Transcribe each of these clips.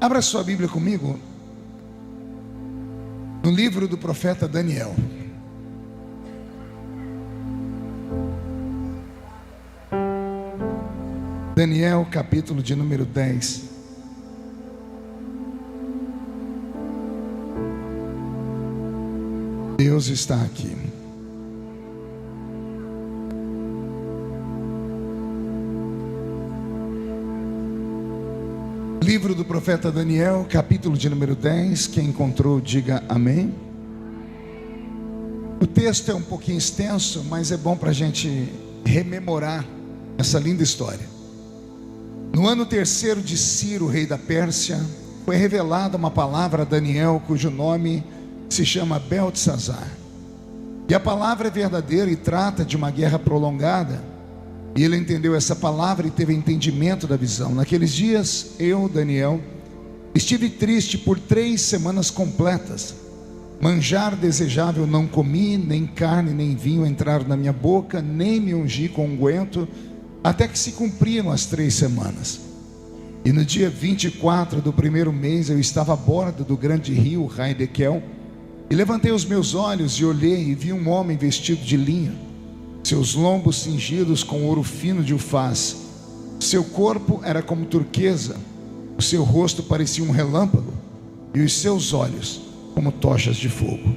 Abra sua Bíblia comigo no livro do profeta Daniel. Daniel, capítulo de número 10. Deus está aqui. Livro do profeta Daniel, capítulo de número 10. Quem encontrou, diga amém. O texto é um pouquinho extenso, mas é bom para a gente rememorar essa linda história. No ano terceiro de Ciro, rei da Pérsia, foi revelada uma palavra a Daniel, cujo nome se chama Beltesazar. E a palavra é verdadeira e trata de uma guerra prolongada. E ele entendeu essa palavra e teve entendimento da visão. Naqueles dias, eu, Daniel, estive triste por 3 semanas completas. Manjar desejável não comi, nem carne nem vinho entraram na minha boca, nem me ungi com unguento, até que se cumpriram as 3 semanas. E no dia 24 do primeiro mês, eu estava à borda do grande rio Raidequel, e levantei os meus olhos e olhei, e vi um homem vestido de linho, seus lombos cingidos com ouro fino de Ufaz. Seu corpo era como turquesa, o seu rosto parecia um relâmpago, e os seus olhos como tochas de fogo.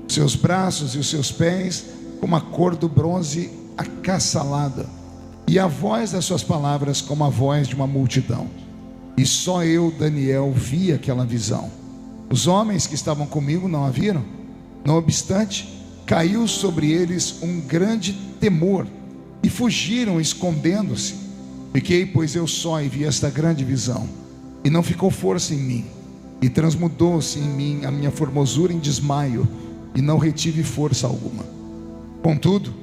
Seus braços e os seus pés como a cor do bronze acassalada, e a voz das suas palavras como a voz de uma multidão. E só eu, Daniel, vi aquela visão. Os homens que estavam comigo não a viram. Não obstante, caiu sobre eles um grande temor, e fugiram escondendo-se. Fiquei, pois, eu só, e vi esta grande visão, e não ficou força em mim, e transmudou-se em mim a minha formosura em desmaio, e não retive força alguma. Contudo,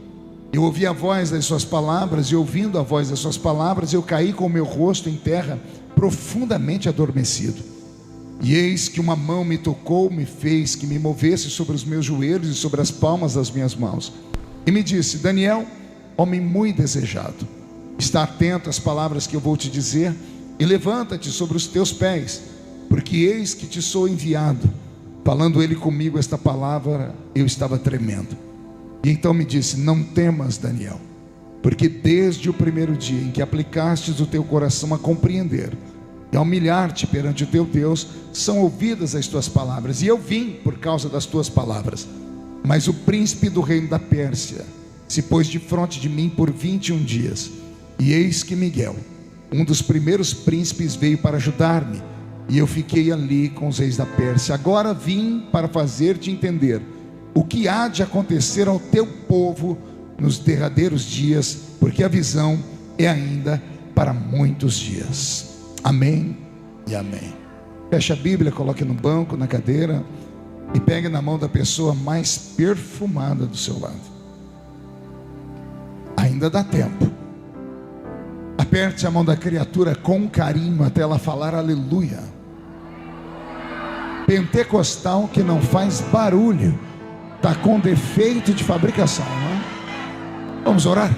eu ouvi a voz das suas palavras, e ouvindo a voz das suas palavras, eu caí com o meu rosto em terra, profundamente adormecido. E eis que uma mão me tocou, me fez que me movesse sobre os meus joelhos e sobre as palmas das minhas mãos, e me disse: Daniel, homem muito desejado, está atento às palavras que eu vou te dizer, e levanta-te sobre os teus pés, porque eis que te sou enviado. Falando ele comigo esta palavra, eu estava tremendo. E então me disse: não temas, Daniel, porque desde o primeiro dia em que aplicastes o teu coração a compreender e a humilhar-te perante o teu Deus, são ouvidas as tuas palavras, e eu vim por causa das tuas palavras. Mas o príncipe do reino da Pérsia se pôs defronte de mim por 21 dias, e eis que Miguel, um dos primeiros príncipes, veio para ajudar-me, e eu fiquei ali com os reis da Pérsia. Agora vim para fazer-te entender o que há de acontecer ao teu povo nos derradeiros dias, porque a visão é ainda para muitos dias. Amém e amém. Feche a Bíblia, coloque no banco, na cadeira, e pegue na mão da pessoa mais perfumada do seu lado. Ainda dá tempo. Aperte a mão da criatura com carinho até ela falar aleluia. Pentecostal que não faz barulho está com defeito de fabricação, não é? Vamos orar?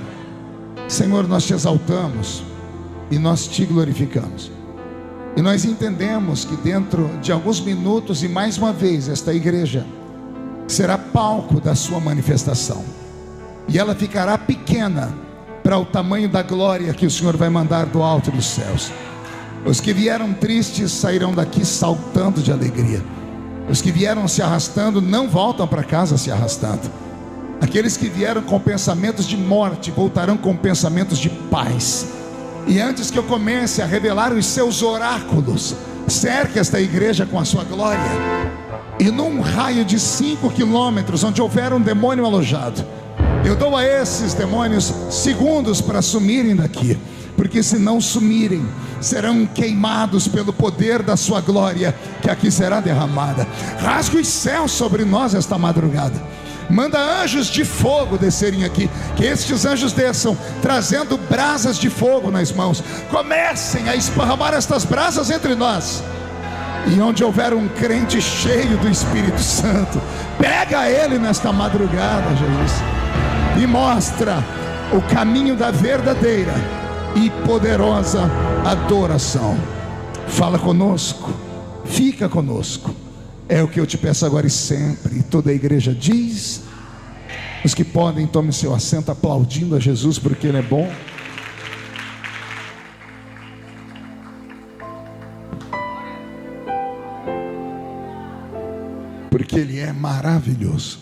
Senhor, nós te exaltamos e nós te glorificamos, e nós entendemos que dentro de alguns minutos, e mais uma vez, esta igreja será palco da sua manifestação, e ela ficará pequena para o tamanho da glória que o Senhor vai mandar do alto dos céus. Os que vieram tristes sairão daqui saltando de alegria. Os que vieram se arrastando não voltam para casa se arrastando. Aqueles que vieram com pensamentos de morte voltarão com pensamentos de paz. E antes que eu comece a revelar os seus oráculos, cerque esta igreja com a sua glória, e num raio de 5 quilômetros onde houver um demônio alojado, eu dou a esses demônios segundos para sumirem daqui, porque se não sumirem, serão queimados pelo poder da sua glória, que aqui será derramada. Rasgue os céus sobre nós esta madrugada. Manda anjos de fogo descerem aqui, que estes anjos desçam trazendo brasas de fogo nas mãos. Comecem a esparramar estas brasas entre nós, e onde houver um crente cheio do Espírito Santo, pega ele nesta madrugada, Jesus, e mostra o caminho da verdadeira e poderosa adoração. Fala conosco, fica conosco. É o que eu te peço agora e sempre. E toda a igreja diz. Os que podem, tomem seu assento aplaudindo a Jesus porque Ele é bom. Porque Ele é maravilhoso.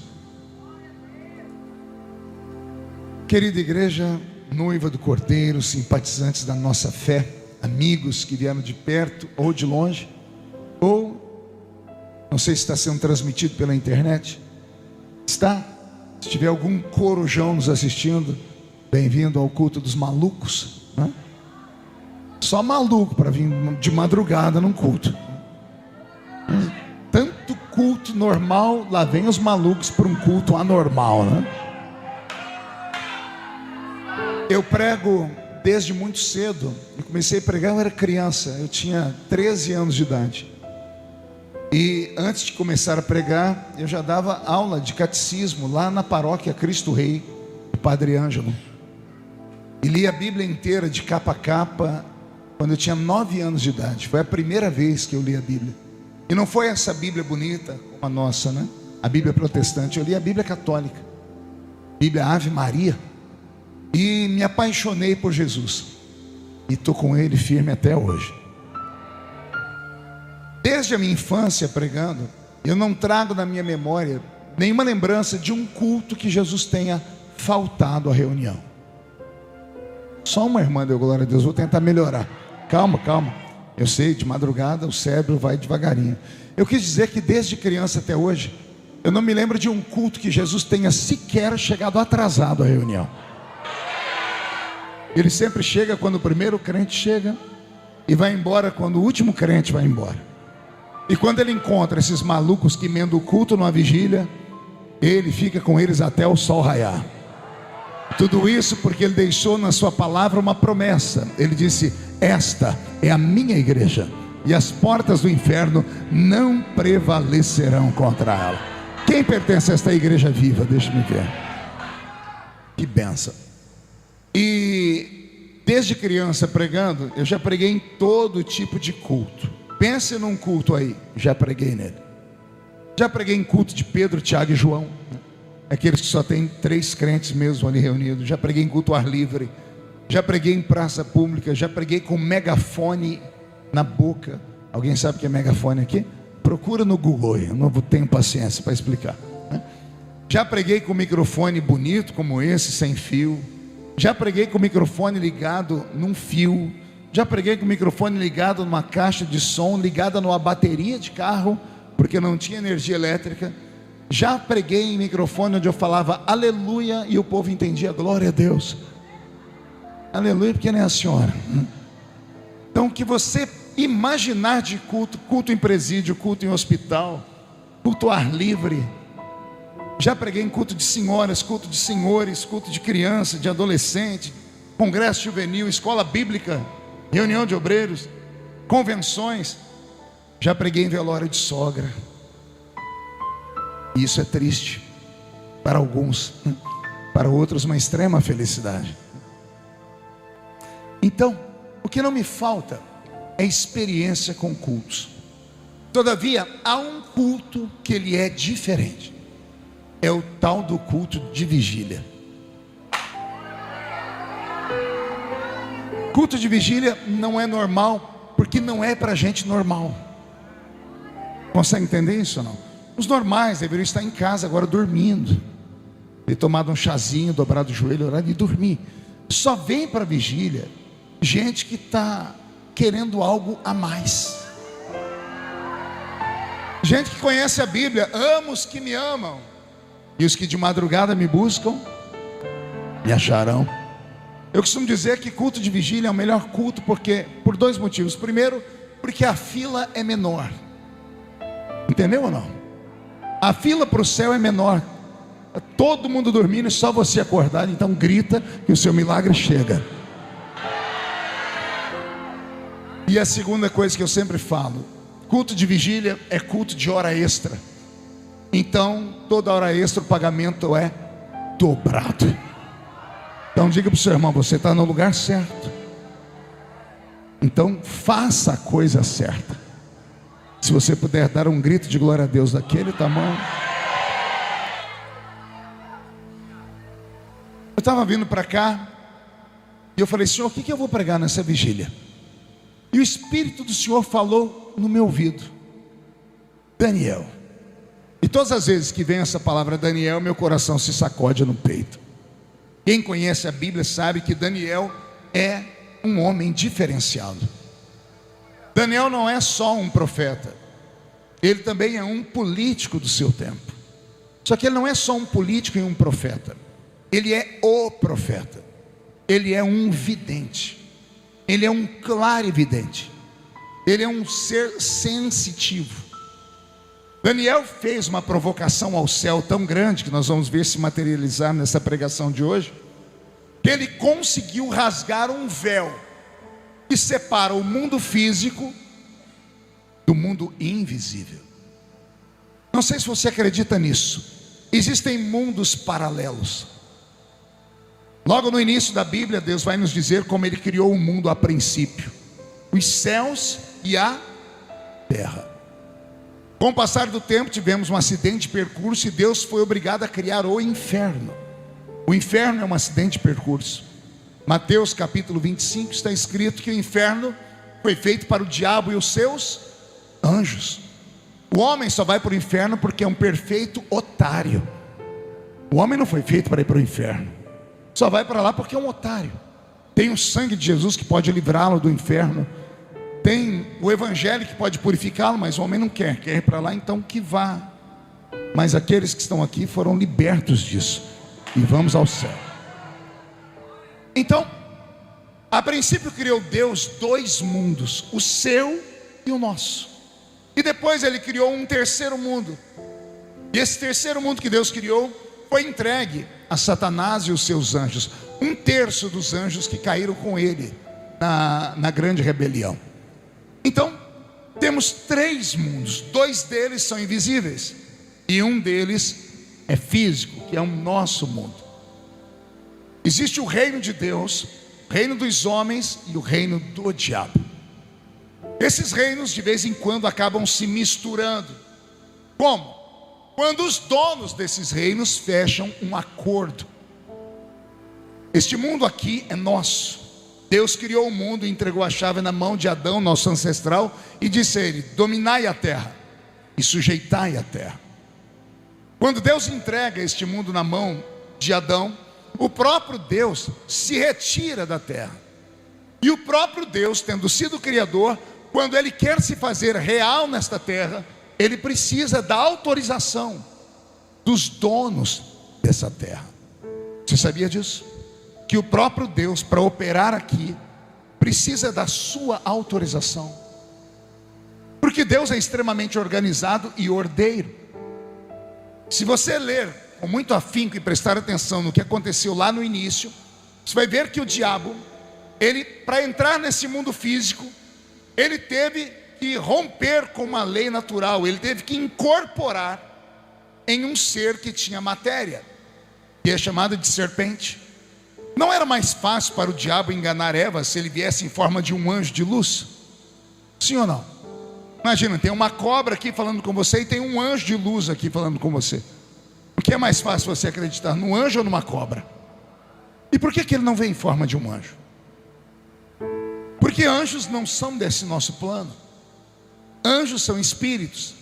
Querida igreja, noiva do Cordeiro, simpatizantes da nossa fé, amigos que vieram de perto ou de longe, ou não sei se está sendo transmitido pela internet. Está? Se tiver algum corujão nos assistindo, bem-vindo ao culto dos malucos, né? Só maluco para vir de madrugada num culto. Tanto culto normal, lá vem os malucos para um culto anormal, né? Eu prego desde muito cedo. Eu comecei a pregar, eu era criança, eu tinha 13 anos de idade. E antes de começar a pregar, eu já dava aula de catecismo lá na paróquia Cristo Rei, do Padre Ângelo. E li a Bíblia inteira de capa a capa quando eu tinha 9 anos de idade. Foi a primeira vez que eu li a Bíblia. E não foi essa Bíblia bonita como a nossa, né? A Bíblia protestante. Eu li a Bíblia católica, Bíblia Ave Maria. E me apaixonei por Jesus. E estou com Ele firme até hoje. Desde a minha infância pregando, eu não trago na minha memória nenhuma lembrança de um culto que Jesus tenha faltado à reunião. Só uma irmã deu glória a Deus, vou tentar melhorar. Calma, calma. Eu sei, de madrugada o cérebro vai devagarinho. Eu quis dizer que desde criança até hoje, eu não me lembro de um culto que Jesus tenha sequer chegado atrasado à reunião. Ele sempre chega quando o primeiro crente chega e vai embora quando o último crente vai embora. E quando ele encontra esses malucos que emendam o culto numa vigília, ele fica com eles até o sol raiar. Tudo isso porque ele deixou na sua palavra uma promessa. Ele disse: esta é a minha igreja, e as portas do inferno não prevalecerão contra ela. Quem pertence a esta igreja viva? Deixa-me ver. Que benção. E desde criança pregando, eu já preguei em todo tipo de culto. Pense num culto aí, já preguei nele. Já preguei em culto de Pedro, Tiago e João, aqueles que só tem 3 crentes mesmo ali reunidos. Já preguei em culto ao ar livre. Já preguei em praça pública. Já preguei com megafone na boca. Alguém sabe o que é megafone aqui? Procura no Google, eu não tenho paciência para explicar, né? Já preguei com microfone bonito como esse, sem fio. Já preguei com o microfone ligado num fio. Já preguei com o microfone ligado numa caixa de som, ligada numa bateria de carro, porque não tinha energia elétrica. Já preguei em microfone onde eu falava aleluia e o povo entendia glória a Deus. Aleluia, porque nem a senhora. Então, o que você imaginar de culto, culto em presídio, culto em hospital, culto ao ar livre. Já preguei em culto de senhoras, culto de senhores, culto de criança, de adolescente, congresso juvenil, escola bíblica, reunião de obreiros, convenções. Já preguei em velório de sogra. E isso é triste para alguns, para outros uma extrema felicidade. Então, o que não me falta é experiência com cultos. Todavia, há um culto que ele é diferente. É o tal do culto de vigília. Culto de vigília não é normal, porque não é para gente normal. Consegue entender isso ou não? Os normais deveriam estar em casa agora dormindo, ter tomado um chazinho, dobrado o joelho, orado e dormir. Só vem para a vigília gente que está querendo algo a mais. Gente que conhece a Bíblia: amo os que me amam, e os que de madrugada me buscam, me acharão. Eu costumo dizer que culto de vigília é o melhor culto, porque por 2 motivos. Primeiro, porque a fila é menor. Entendeu ou não? A fila para o céu é menor. Todo mundo dormindo e só você acordado. Então grita que o seu milagre chega. E a segunda coisa que eu sempre falo: culto de vigília é culto de hora extra. Então toda hora extra o pagamento é dobrado. Então diga para o seu irmão: você está no lugar certo. Então faça a coisa certa. Se você puder dar um grito de glória a Deus daquele tamanho. Eu estava vindo para cá e eu falei: Senhor, o que eu vou pregar nessa vigília? E o Espírito do Senhor falou no meu ouvido: Daniel. E todas as vezes que vem essa palavra Daniel, meu coração se sacode no peito. Quem conhece a Bíblia sabe que Daniel é um homem diferenciado. Daniel não é só um profeta, ele também é um político do seu tempo. Só que ele não é só um político e um profeta, ele é o profeta. Ele é um vidente, ele é um clarividente, ele é um ser sensitivo. Daniel fez uma provocação ao céu tão grande, que nós vamos ver se materializar nessa pregação de hoje, que ele conseguiu rasgar um véu que separa o mundo físico do mundo invisível. Não sei se você acredita nisso. Existem mundos paralelos. Logo no início da Bíblia, Deus vai nos dizer como Ele criou o mundo a princípio: os céus e a terra. Com o passar do tempo, tivemos um acidente de percurso e Deus foi obrigado a criar o inferno. O inferno é um acidente de percurso. Mateus capítulo 25 está escrito que o inferno foi feito para o diabo e os seus anjos. O homem só vai para o inferno porque é um perfeito otário. O homem não foi feito para ir para o inferno, só vai para lá porque é um otário. Tem o sangue de Jesus que pode livrá-lo do inferno, tem o evangelho que pode purificá-lo, mas o homem não quer ir para lá, então que vá. Mas aqueles que estão aqui foram libertos disso e vamos ao céu. Então, a princípio criou Deus dois mundos, o seu e o nosso. E depois Ele criou um terceiro mundo. E esse terceiro mundo que Deus criou foi entregue a Satanás e os seus anjos. 1/3 dos anjos que caíram com ele na grande rebelião. Então, temos 3 mundos. 2 deles são invisíveis e um deles é físico, que é o nosso mundo. Existe o reino de Deus, o reino dos homens e o reino do diabo. Esses reinos de vez em quando acabam se misturando. Como? Quando os donos desses reinos fecham um acordo. Este mundo aqui é nosso. Deus criou o mundo e entregou a chave na mão de Adão, nosso ancestral, e disse a ele: dominai a terra e sujeitai a terra. Quando Deus entrega este mundo na mão de Adão, o próprio Deus se retira da terra. E o próprio Deus, tendo sido criador, quando Ele quer se fazer real nesta terra, Ele precisa da autorização dos donos dessa terra. Você sabia disso? Que o próprio Deus, para operar aqui, precisa da sua autorização. Porque Deus é extremamente organizado e ordeiro. Se você ler com muito afinco e prestar atenção no que aconteceu lá no início, você vai ver que o diabo, ele, para entrar nesse mundo físico, ele teve que romper com uma lei natural. Ele teve que incorporar em um ser que tinha matéria, que é chamado de serpente. Não era mais fácil para o diabo enganar Eva se ele viesse em forma de um anjo de luz? Sim ou não? Imagina, tem uma cobra aqui falando com você e tem um anjo de luz aqui falando com você. O que é mais fácil você acreditar, num anjo ou numa cobra? E por que ele não vem em forma de um anjo? Porque anjos não são desse nosso plano. Anjos são espíritos,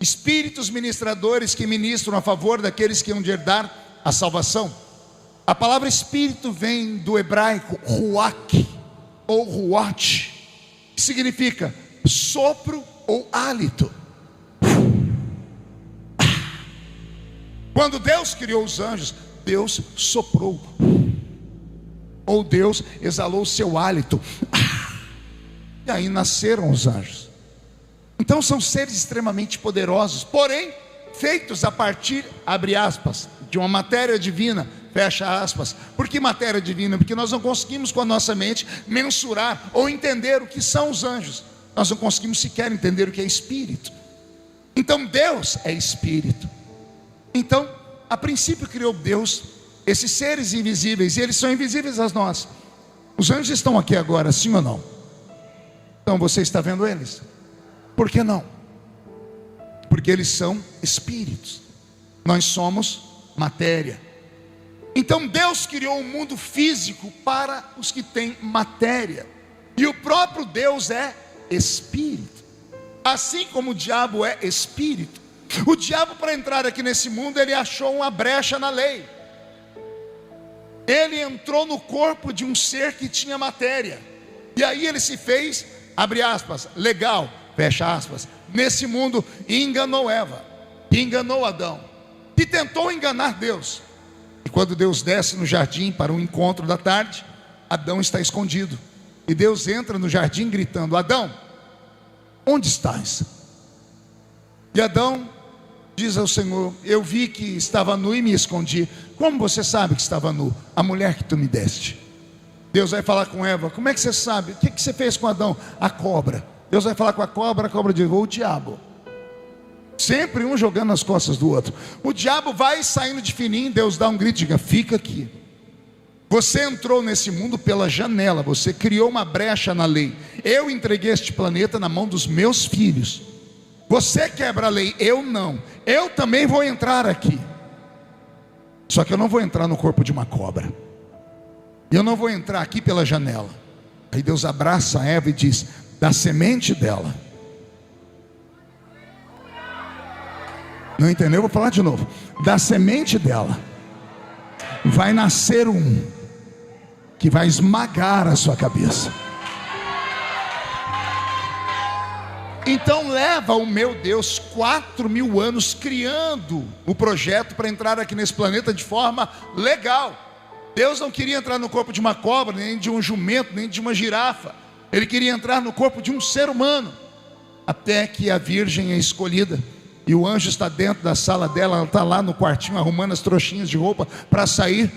espíritos ministradores que ministram a favor daqueles que hão de herdar a salvação. A palavra espírito vem do hebraico ruach ou ruach, que significa sopro ou hálito. Quando Deus criou os anjos, Deus soprou, ou Deus exalou o seu hálito, e aí nasceram os anjos. Então são seres extremamente poderosos, porém feitos a partir, abre aspas, de uma matéria divina, fecha aspas. Por que matéria divina? Porque nós não conseguimos com a nossa mente mensurar ou entender o que são os anjos. Nós não conseguimos sequer entender o que é espírito. Então Deus é espírito. Então, a princípio criou Deus esses seres invisíveis, e eles são invisíveis a nós. Os anjos estão aqui agora, sim ou não? Então você está vendo eles? Por que não? Porque eles são espíritos, nós somos matéria. Então Deus criou um mundo físico para os que têm matéria, e o próprio Deus é espírito, assim como o diabo é espírito. O diabo, para entrar aqui nesse mundo, ele achou uma brecha na lei. Ele entrou no corpo de um ser que tinha matéria, e aí ele se fez, abre aspas, legal, fecha aspas, nesse mundo, e enganou Eva, e enganou Adão, e tentou enganar Deus. E quando Deus desce no jardim para um encontro da tarde, Adão está escondido, e Deus entra no jardim gritando: Adão, onde estás? E Adão diz ao Senhor: eu vi que estava nu e me escondi. Como você sabe que estava nu? A mulher que tu me deste. Deus vai falar com Eva: como é que você sabe? O que você fez com Adão? A cobra. Deus vai falar com a cobra diz: o diabo. Sempre um jogando nas costas do outro. O diabo vai saindo de fininho, Deus dá um grito e diga: fica aqui. Você entrou nesse mundo pela janela, você criou uma brecha na lei. Eu entreguei este planeta na mão dos meus filhos. Você quebra a lei, eu não. Eu também vou entrar aqui. Só que eu não vou entrar no corpo de uma cobra. Eu não vou entrar aqui pela janela. Aí Deus abraça a Eva e diz: da semente dela. Não entendeu? Vou falar de novo. Da semente dela vai nascer um que vai esmagar a sua cabeça. Então leva o meu Deus 4.000 anos criando o projeto para entrar aqui nesse planeta de forma legal. Deus não queria entrar no corpo de uma cobra, nem de um jumento, nem de uma girafa. Ele queria entrar no corpo de um ser humano. Até que a virgem é escolhida, e o anjo está dentro da sala dela, ela está lá no quartinho arrumando as trouxinhas de roupa para sair.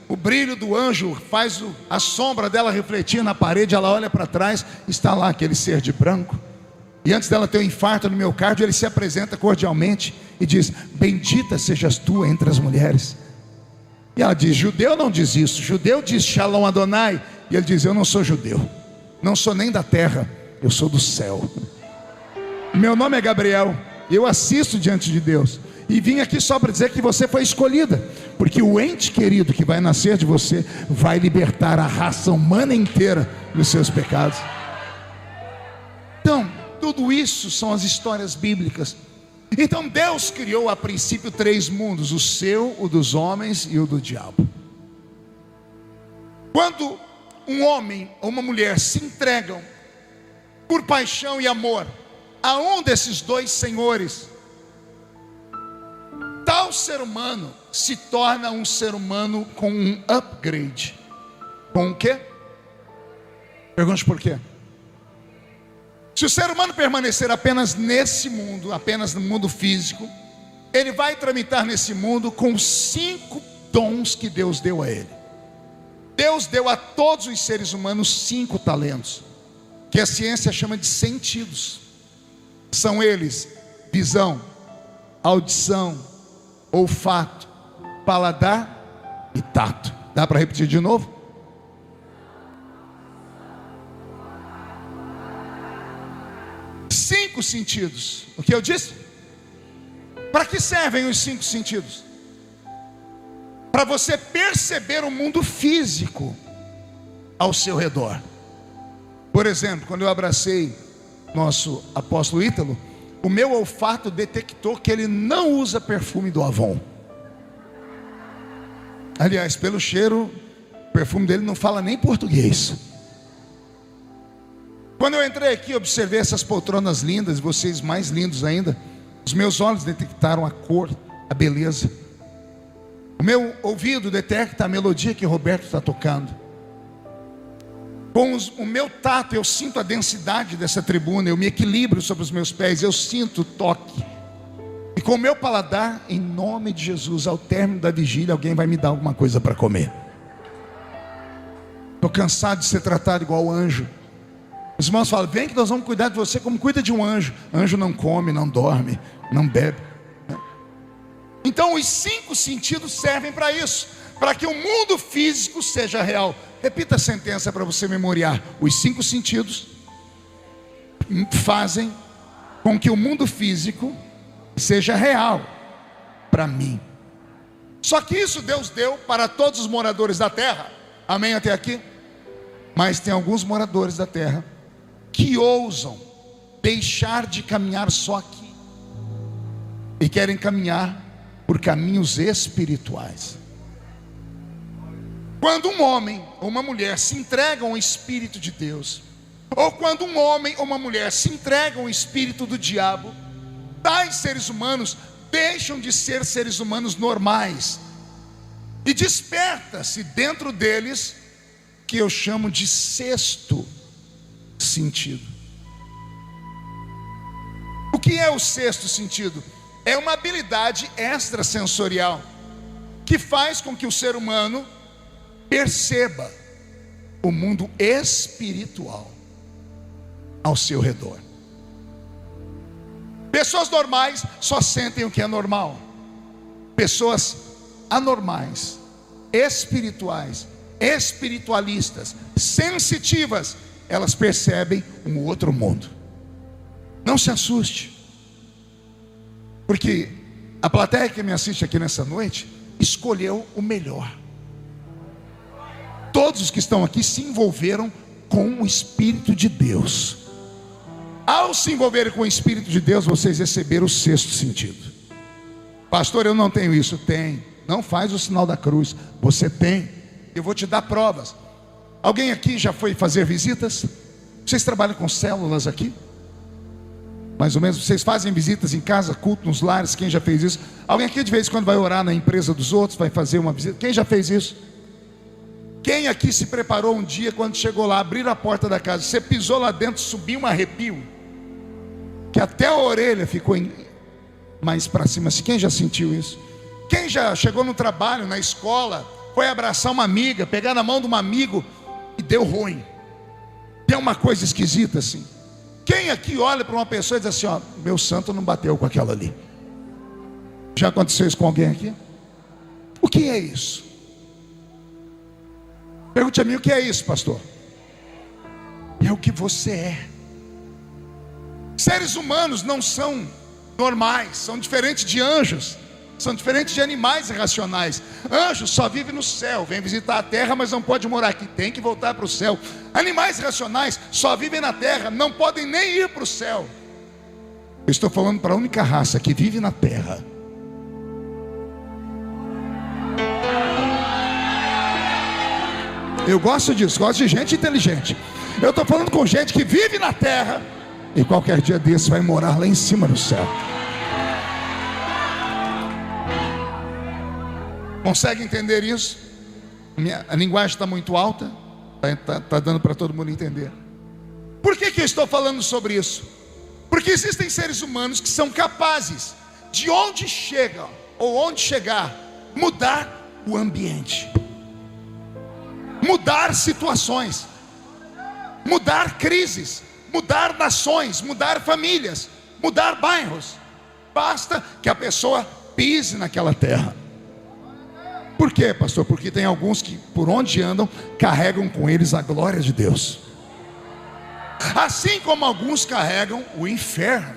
O brilho do anjo faz a sombra dela refletir na parede. Ela olha para trás, está lá aquele ser de branco. E antes dela ter um infarto no miocárdio, ele se apresenta cordialmente e diz: bendita sejas tu entre as mulheres. E ela diz: judeu não diz isso, judeu diz Shalom Adonai. E ele diz: eu não sou judeu, não sou nem da terra, eu sou do céu. Meu nome é Gabriel, eu assisto diante de Deus, e vim aqui só para dizer que você foi escolhida, porque o ente querido que vai nascer de você vai libertar a raça humana inteira dos seus pecados. Então, tudo isso são as histórias bíblicas. Então Deus criou a princípio 3 mundos: o seu, o dos homens e o do diabo. Quando um homem ou uma mulher se entregam por paixão e amor a um desses 2 senhores, tal ser humano se torna um ser humano com um upgrade. Com o quê? Pergunte por quê? Se o ser humano permanecer apenas nesse mundo, apenas no mundo físico, ele vai tramitar nesse mundo com 5 dons que Deus deu a ele. Deus deu a todos os seres humanos 5 talentos, que a ciência chama de sentidos. São eles: visão, audição, olfato, paladar e tato. Dá para repetir de novo? Cinco sentidos. O que eu disse? Para que servem os 5 sentidos? Para você perceber o mundo físico ao seu redor. Por exemplo, quando eu abracei nosso apóstolo Ítalo, o meu olfato detectou que ele não usa perfume do Avon. Aliás, pelo cheiro, o perfume dele não fala nem português. Quando eu entrei aqui, observei essas poltronas lindas, vocês mais lindos ainda. Os meus olhos detectaram a cor, a beleza. O meu ouvido detecta a melodia que Roberto está tocando. Com o meu tato, eu sinto a densidade dessa tribuna, eu me equilibro sobre os meus pés, eu sinto o toque. E com o meu paladar, em nome de Jesus, ao término da vigília, alguém vai me dar alguma coisa para comer. Estou cansado de ser tratado igual anjo. Os irmãos falam: vem que nós vamos cuidar de você como cuida de um anjo. Anjo não come, não dorme, não bebe. Então os 5 sentidos servem para isso, para que o mundo físico seja real. Repita a sentença para você memoriar: os 5 sentidos fazem com que o mundo físico seja real para mim. Só que isso Deus deu para todos os moradores da terra. Amém até aqui? Mas tem alguns moradores da terra que ousam deixar de caminhar só aqui e querem caminhar por caminhos espirituais. Quando um homem ou uma mulher se entregam ao Espírito de Deus, ou quando um homem ou uma mulher se entregam ao espírito do diabo, tais seres humanos deixam de ser seres humanos normais e desperta-se dentro deles que eu chamo de sexto sentido. O que é o sexto sentido? É uma habilidade extrasensorial que faz com que o ser humano perceba o mundo espiritual ao seu redor. Pessoas normais só sentem o que é normal. Pessoas anormais, espirituais, espiritualistas, sensitivas, elas percebem um outro mundo. Não se assuste, porque a plateia que me assiste aqui nessa noite escolheu o melhor. Todos os que estão aqui se envolveram com o Espírito de Deus. Ao se envolverem com o Espírito de Deus, vocês receberam o sexto sentido. Pastor, eu não tenho isso. Tem. Não faz o sinal da cruz. Você tem. Eu vou te dar provas. Alguém aqui já foi fazer visitas? Vocês trabalham com células aqui? Mais ou menos, vocês fazem visitas em casa, culto nos lares? Quem já fez isso? Alguém aqui de vez em quando vai orar na empresa dos outros, vai fazer uma visita? Quem já fez isso? Quem aqui se preparou um dia, quando chegou lá, abriram a porta da casa, você pisou lá dentro, subiu um arrepio, que até a orelha ficou mais para cima assim? Quem já sentiu isso? Quem já chegou no trabalho, na escola, foi abraçar uma amiga, pegar na mão de um amigo e deu ruim? Tem uma coisa esquisita assim. Quem aqui olha para uma pessoa e diz assim: ó, meu santo não bateu com aquela ali? Já aconteceu isso com alguém aqui? O que é isso? Pergunte a mim: o que é isso, pastor? É o que você é. Seres humanos não são normais, são diferentes de anjos, são diferentes de animais irracionais. Anjos só vivem no céu, vem visitar a terra, mas não pode morar aqui, tem que voltar para o céu. Animais irracionais só vivem na terra, não podem nem ir para o céu. Eu estou falando para a única raça que vive na terra. Eu gosto disso, gosto de gente inteligente. Eu estou falando com gente que vive na terra e qualquer dia desse vai morar lá em cima no céu. Consegue entender isso? A linguagem está muito alta, está dando para todo mundo entender. Por que eu estou falando sobre isso? Porque existem seres humanos que são capazes de onde chegam ou onde chegar, mudar o ambiente, mudar situações, mudar crises, mudar nações, mudar famílias, mudar bairros. Basta que a pessoa pise naquela terra. Por quê, pastor? Porque tem alguns que por onde andam carregam com eles a glória de Deus, assim como alguns carregam o inferno.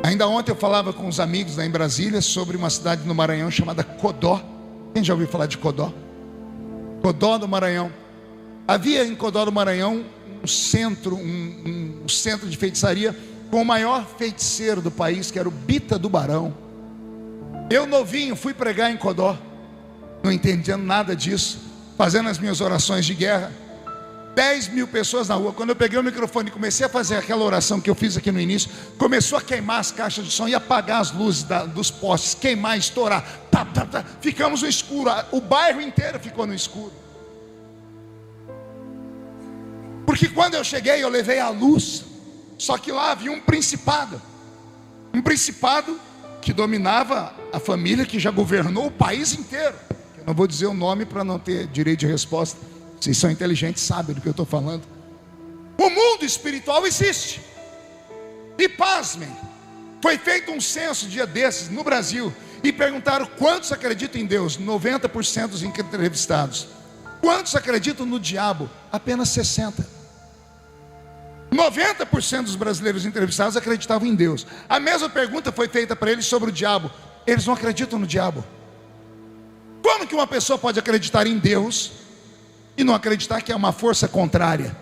Ainda ontem eu falava com os amigos lá em Brasília sobre uma cidade no Maranhão chamada Codó. Quem já ouviu falar de Codó? Codó do Maranhão. Havia em Codó do Maranhão um centro de feitiçaria com o maior feiticeiro do país, que era o Bita do Barão. Eu novinho fui pregar em Codó, não entendendo nada disso, fazendo as minhas orações de guerra. 10 mil pessoas na rua. Quando eu peguei o microfone e comecei a fazer aquela oração que eu fiz aqui no início, começou a queimar as caixas de som e apagar as luzes dos postes, queimar, estourar. Ficamos no escuro, o bairro inteiro ficou no escuro. Porque quando eu cheguei eu levei a luz. Só que lá havia um principado que dominava a família que já governou o país inteiro. Eu não vou dizer o nome para não ter direito de resposta. Vocês são inteligentes, sabem do que eu estou falando. O mundo espiritual existe. E pasmem, foi feito um censo dia desses no Brasil e perguntaram quantos acreditam em Deus. 90% dos entrevistados. Quantos acreditam no diabo? Apenas 60%. 90% dos brasileiros entrevistados acreditavam em Deus. A mesma pergunta foi feita para eles sobre o diabo. Eles não acreditam no diabo. Como que uma pessoa pode acreditar em Deus e não acreditar que é uma força contrária?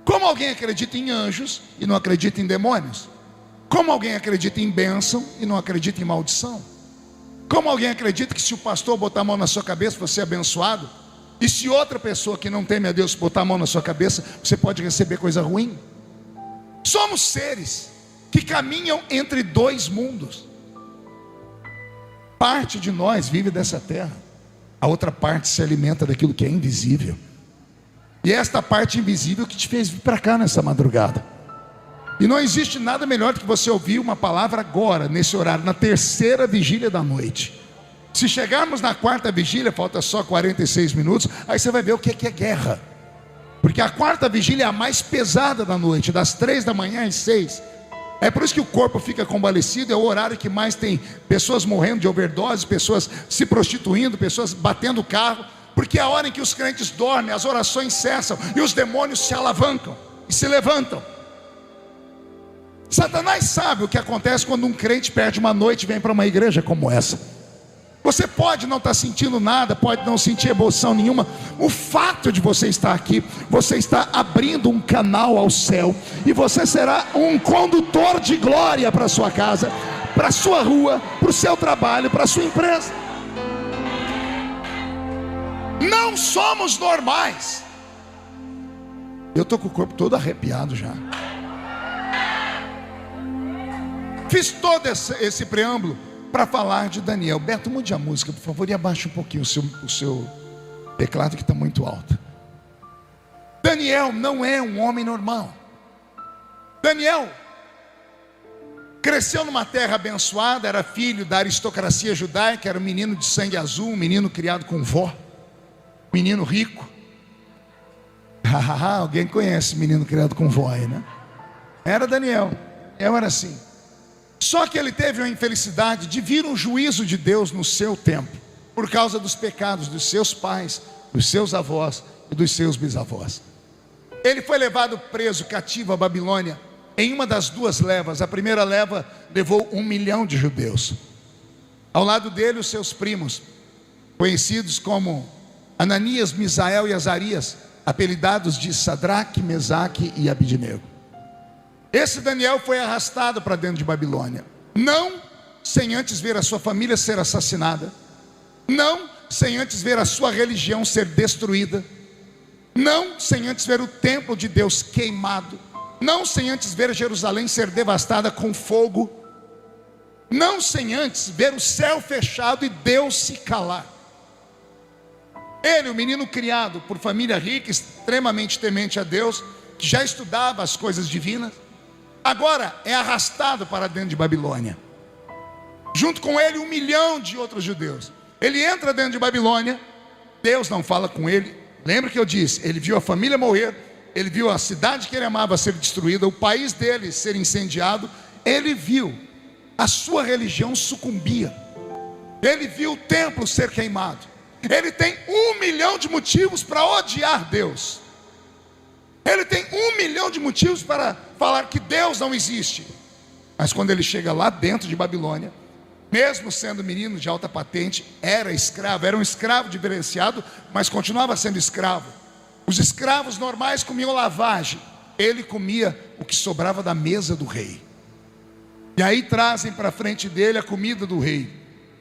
Como alguém acredita em anjos e não acredita em demônios? Como alguém acredita em bênção e não acredita em maldição? Como alguém acredita que se o pastor botar a mão na sua cabeça, você é abençoado? E se outra pessoa que não teme a Deus botar a mão na sua cabeça, você pode receber coisa ruim? Somos seres que caminham entre dois mundos. Parte de nós vive dessa terra, a outra parte se alimenta daquilo que é invisível. E é esta parte invisível que te fez vir para cá nessa madrugada. E não existe nada melhor do que você ouvir uma palavra agora, nesse horário, na terceira vigília da noite. Se chegarmos na quarta vigília, falta só 46 minutos, aí você vai ver o que é guerra. Porque a quarta vigília é a mais pesada da noite, das 3 da manhã às 6. É por isso que o corpo fica convalescido, é o horário que mais tem pessoas morrendo de overdose, pessoas se prostituindo, pessoas batendo carro. Porque é a hora em que os crentes dormem, as orações cessam e os demônios se alavancam e se levantam. Satanás sabe o que acontece quando um crente perde uma noite e vem para uma igreja como essa. Você pode não estar sentindo nada, pode não sentir emoção nenhuma. O fato de você estar aqui, você está abrindo um canal ao céu. E você será um condutor de glória para a sua casa, para a sua rua, para o seu trabalho, para a sua empresa. Não somos normais. Eu estou com o corpo todo arrepiado já. Fiz todo esse preâmbulo para falar de Daniel. Beto, mude a música, por favor, e abaixe um pouquinho o seu teclado que está muito alto. Daniel não é um homem normal. Daniel cresceu numa terra abençoada, era filho da aristocracia judaica, era um menino de sangue azul, um menino criado com vó, menino rico. Alguém conhece menino criado com vó aí, né? Era Daniel, eu era assim. Só que ele teve a infelicidade de vir um juízo de Deus no seu tempo, por causa dos pecados dos seus pais, dos seus avós e dos seus bisavós. Ele foi levado preso, cativo à Babilônia, em uma das duas levas. A primeira leva levou 1 milhão de judeus. Ao lado dele, os seus primos, conhecidos como Ananias, Misael e Azarias, apelidados de Sadraque, Mesaque e Abidnego. Esse Daniel foi arrastado para dentro de Babilônia, não sem antes ver a sua família ser assassinada, não sem antes ver a sua religião ser destruída, não sem antes ver o templo de Deus queimado, não sem antes ver Jerusalém ser devastada com fogo, não sem antes ver o céu fechado e Deus se calar. Ele, o menino criado por família rica, extremamente temente a Deus, que já estudava as coisas divinas, agora é arrastado para dentro de Babilônia. Junto com ele 1 milhão de outros judeus. Ele entra dentro de Babilônia, Deus não fala com ele. Lembra que eu disse, ele viu a família morrer, ele viu a cidade que ele amava ser destruída, o país dele ser incendiado. Ele viu a sua religião sucumbir, ele viu o templo ser queimado. Ele tem 1 milhão de motivos para odiar Deus. Ele tem 1 milhão de motivos para falar que Deus não existe. Mas quando ele chega lá dentro de Babilônia, mesmo sendo menino de alta patente, era escravo, era um escravo diferenciado, mas continuava sendo escravo. Os escravos normais comiam lavagem, ele comia o que sobrava da mesa do rei. E aí trazem para frente dele a comida do rei.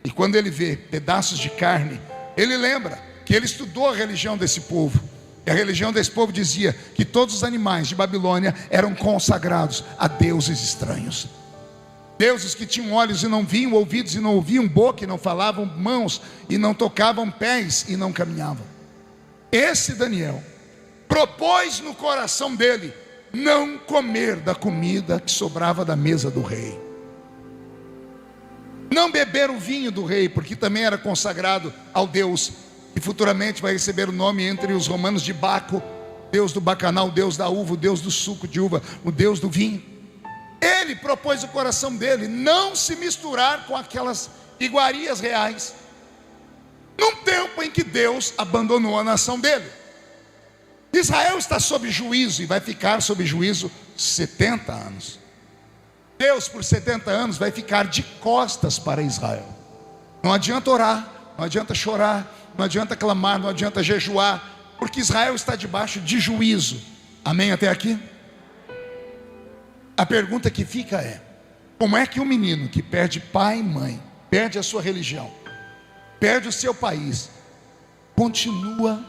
E quando ele vê pedaços de carne, ele lembra que ele estudou a religião desse povo. E a religião desse povo dizia que todos os animais de Babilônia eram consagrados a deuses estranhos. Deuses que tinham olhos e não viam, ouvidos e não ouviam, boca e não falavam, mãos e não tocavam, pés e não caminhavam. Esse Daniel propôs no coração dele não comer da comida que sobrava da mesa do rei, não beber o vinho do rei, porque também era consagrado ao Deus que futuramente vai receber o nome entre os romanos de Baco, Deus do bacanal, o Deus da uva, o Deus do suco de uva, o Deus do vinho. Ele propôs o coração dele não se misturar com aquelas iguarias reais, num tempo em que Deus abandonou a nação dele. Israel está sob juízo e vai ficar sob juízo 70 anos. Deus por 70 anos vai ficar de costas para Israel. Não adianta orar, não adianta chorar, não adianta clamar, não adianta jejuar, porque Israel está debaixo de juízo. Amém até aqui? A pergunta que fica é: como é que um menino que perde pai e mãe, perde a sua religião, perde o seu país, continua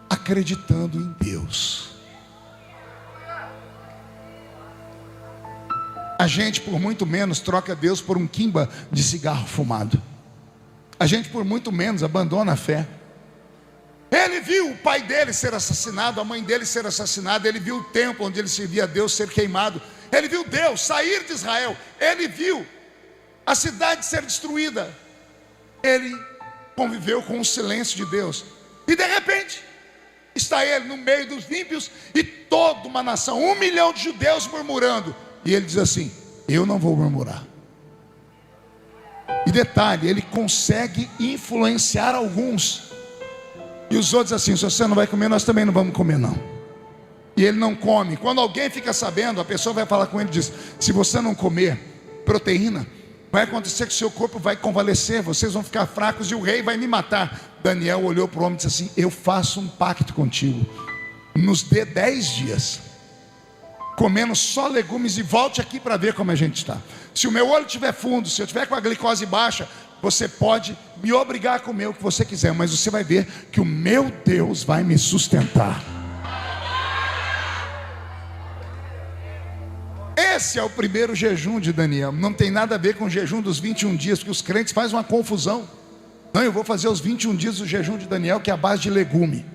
acreditando em Deus? A gente por muito menos troca Deus por um quimba de cigarro fumado. A gente por muito menos abandona a fé. Ele viu o pai dele ser assassinado, a mãe dele ser assassinada. Ele viu o templo onde ele servia a Deus ser queimado. Ele viu Deus sair de Israel. Ele viu a cidade ser destruída. Ele conviveu com o silêncio de Deus. E de repente está ele no meio dos ímpios e toda uma nação, 1 milhão de judeus murmurando. E ele diz assim: eu não vou murmurar. E detalhe, ele consegue influenciar alguns. E os outros assim: se você não vai comer, nós também não vamos comer não. E ele não come. Quando alguém fica sabendo, a pessoa vai falar com ele e diz: se você não comer proteína, vai acontecer que o seu corpo vai convalescer, vocês vão ficar fracos e o rei vai me matar. Daniel olhou para o homem e disse assim: eu faço um pacto contigo, nos dê 10 dias comendo só legumes e volte aqui para ver como a gente está. Se o meu olho tiver fundo, se eu tiver com a glicose baixa, você pode me obrigar a comer o que você quiser, mas você vai ver que o meu Deus vai me sustentar. Esse é o primeiro jejum de Daniel. Não tem nada a ver com o jejum dos 21 dias, porque os crentes fazem uma confusão. Não, eu vou fazer os 21 dias do jejum de Daniel, que é a base de legume.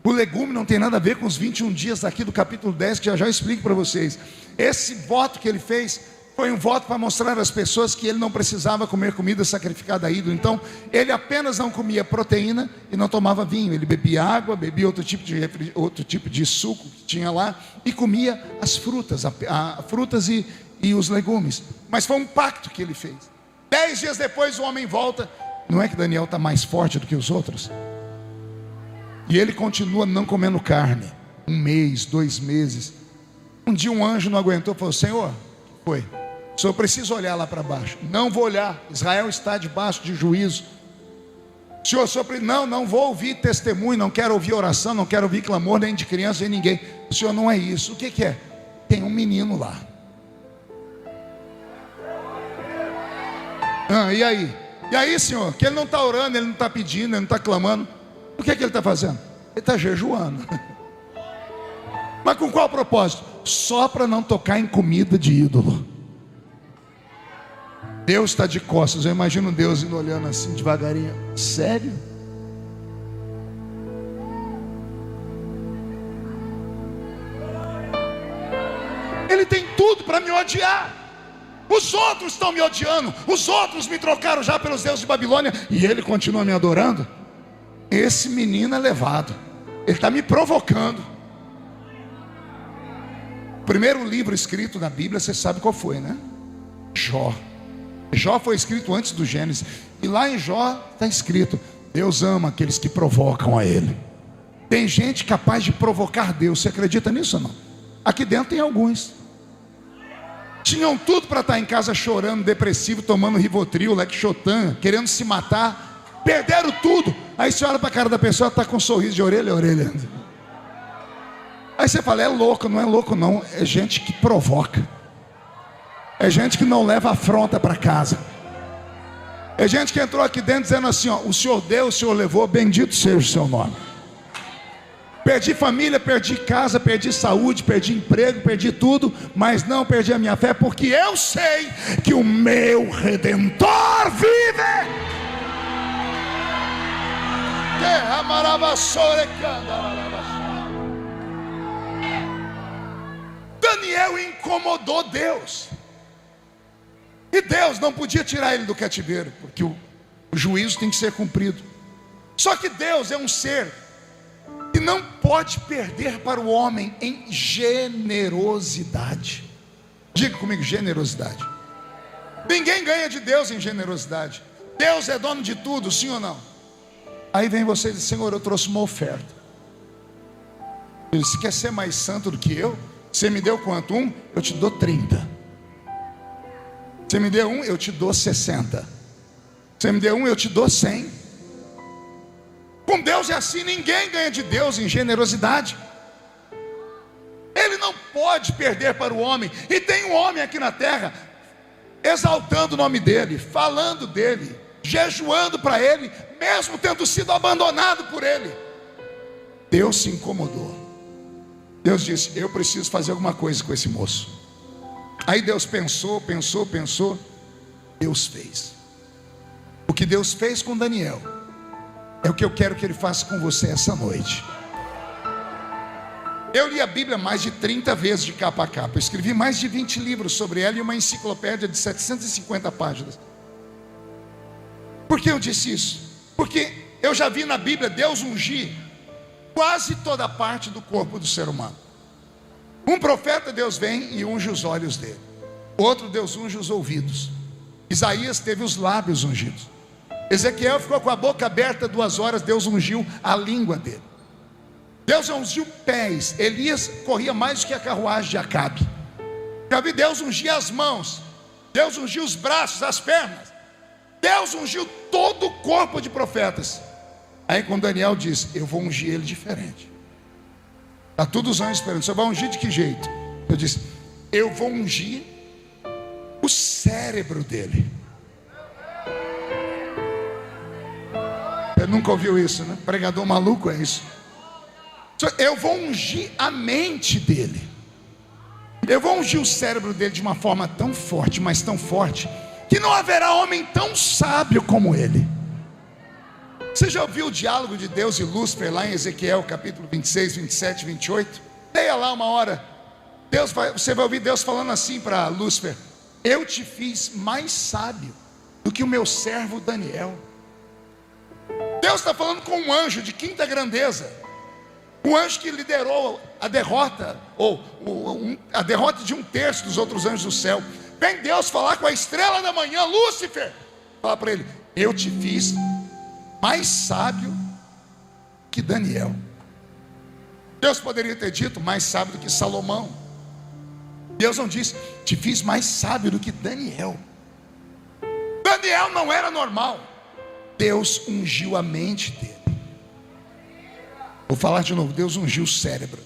O legume não tem nada a ver com os 21 dias daqui do capítulo 10, que já eu explico para vocês. Esse voto que ele fez foi um voto para mostrar às pessoas que ele não precisava comer comida sacrificada a ídolo. Então, ele apenas não comia proteína e não tomava vinho. Ele bebia água, bebia outro tipo de suco que tinha lá, e comia as frutas, frutas e os legumes. Mas foi um pacto que ele fez. 10 dias depois o homem volta. Não é que Daniel está mais forte do que os outros? E ele continua não comendo carne. 1 mês, 2 meses. Um dia um anjo não aguentou e falou: Senhor, foi? Senhor, eu preciso olhar lá para baixo. Não vou olhar, Israel está debaixo de juízo. Senhor, não vou ouvir testemunho, não quero ouvir oração, não quero ouvir clamor nem de criança nem ninguém. O Senhor, não é isso. O que é? Tem um menino lá. E aí? E aí, Senhor? Que ele não está orando, ele não está pedindo, ele não está clamando. O que ele está fazendo? Ele está jejuando. Mas com qual propósito? Só para não tocar em comida de ídolo. Deus está de costas. Eu imagino Deus indo olhando assim devagarinho. Sério? Ele tem tudo para me odiar. Os outros estão me odiando. Os outros me trocaram já pelos deuses de Babilônia. E ele continua me adorando. Esse menino é levado. Ele está me provocando. O primeiro livro escrito na Bíblia, você sabe qual foi, né? Jó. Jó foi escrito antes do Gênesis. E lá em Jó está escrito: Deus ama aqueles que provocam a Ele. Tem gente capaz de provocar Deus. Você acredita nisso ou não? Aqui dentro tem alguns. Tinham tudo para estar em casa chorando, depressivo, tomando Rivotril, Lexotan, querendo se matar. Perderam tudo. Aí você olha para a cara da pessoa, está com um sorriso de orelha a orelha. Aí você fala: é louco. Não é louco não, é gente que provoca. É gente que não leva afronta para casa. É gente que entrou aqui dentro dizendo assim: ó, o Senhor deu, o Senhor levou, bendito seja o seu nome. Perdi família, perdi casa, perdi saúde, perdi emprego, perdi tudo, mas não perdi a minha fé, porque eu sei que o meu Redentor vive. Daniel incomodou Deus. E Deus não podia tirar ele do cativeiro, porque o juízo tem que ser cumprido. Só que Deus é um ser que não pode perder para o homem em generosidade. Diga comigo: generosidade. Ninguém ganha de Deus em generosidade. Deus é dono de tudo, sim ou não? Aí vem você e diz: Senhor, eu trouxe uma oferta. Ele disse: quer ser mais santo do que eu? Você me deu quanto? Eu te dou 30. Você me deu eu te dou 60. Você me deu eu te dou 100. Com Deus é assim, ninguém ganha de Deus em generosidade. Ele não pode perder para o homem. E tem um homem aqui na terra exaltando o nome dele, falando dele, jejuando para ele, mesmo tendo sido abandonado por ele. Deus se incomodou. Deus disse: eu preciso fazer alguma coisa com esse moço. Aí Deus pensou. Deus fez. O que Deus fez com Daniel é o que eu quero que Ele faça com você essa noite. Eu li a Bíblia mais de 30 vezes de capa a capa. Eu escrevi mais de 20 livros sobre ela e uma enciclopédia de 750 páginas. Por que eu disse isso? Porque eu já vi na Bíblia Deus ungir quase toda parte do corpo do ser humano. Um profeta, Deus vem e unge os olhos dele. Outro, Deus unge os ouvidos. Isaías teve os lábios ungidos. Ezequiel ficou com a boca aberta 2 horas. Deus ungiu a língua dele. Deus ungiu pés. Elias corria mais do que a carruagem de Acabe. Já vi Deus ungir as mãos. Deus ungiu os braços, as pernas. Deus ungiu todo o corpo de profetas. Aí quando Daniel diz: eu vou ungir ele diferente. Está todos os anos esperando. Você vai ungir de que jeito? Eu disse: eu vou ungir o cérebro dele. Você nunca ouviu isso, né? Pregador maluco é isso. Eu vou ungir a mente dele. Eu vou ungir o cérebro dele de uma forma tão forte, mas tão forte, que não haverá homem tão sábio como ele. Você já ouviu o diálogo de Deus e Lúcifer lá em Ezequiel capítulo 26, 27, 28? Leia lá uma hora. Você vai ouvir Deus falando assim para Lúcifer: eu te fiz mais sábio do que o meu servo Daniel. Deus está falando com um anjo de quinta grandeza, um anjo que liderou a derrota, a derrota de 1/3 dos outros anjos do céu. Vem Deus falar com a estrela da manhã, Lúcifer, fala para ele: eu te fiz mais sábio que Daniel. Deus poderia ter dito mais sábio do que Salomão. Deus não disse: te fiz mais sábio do que Daniel. Daniel não era normal. Deus ungiu a mente dele. Vou falar de novo: Deus ungiu o cérebro.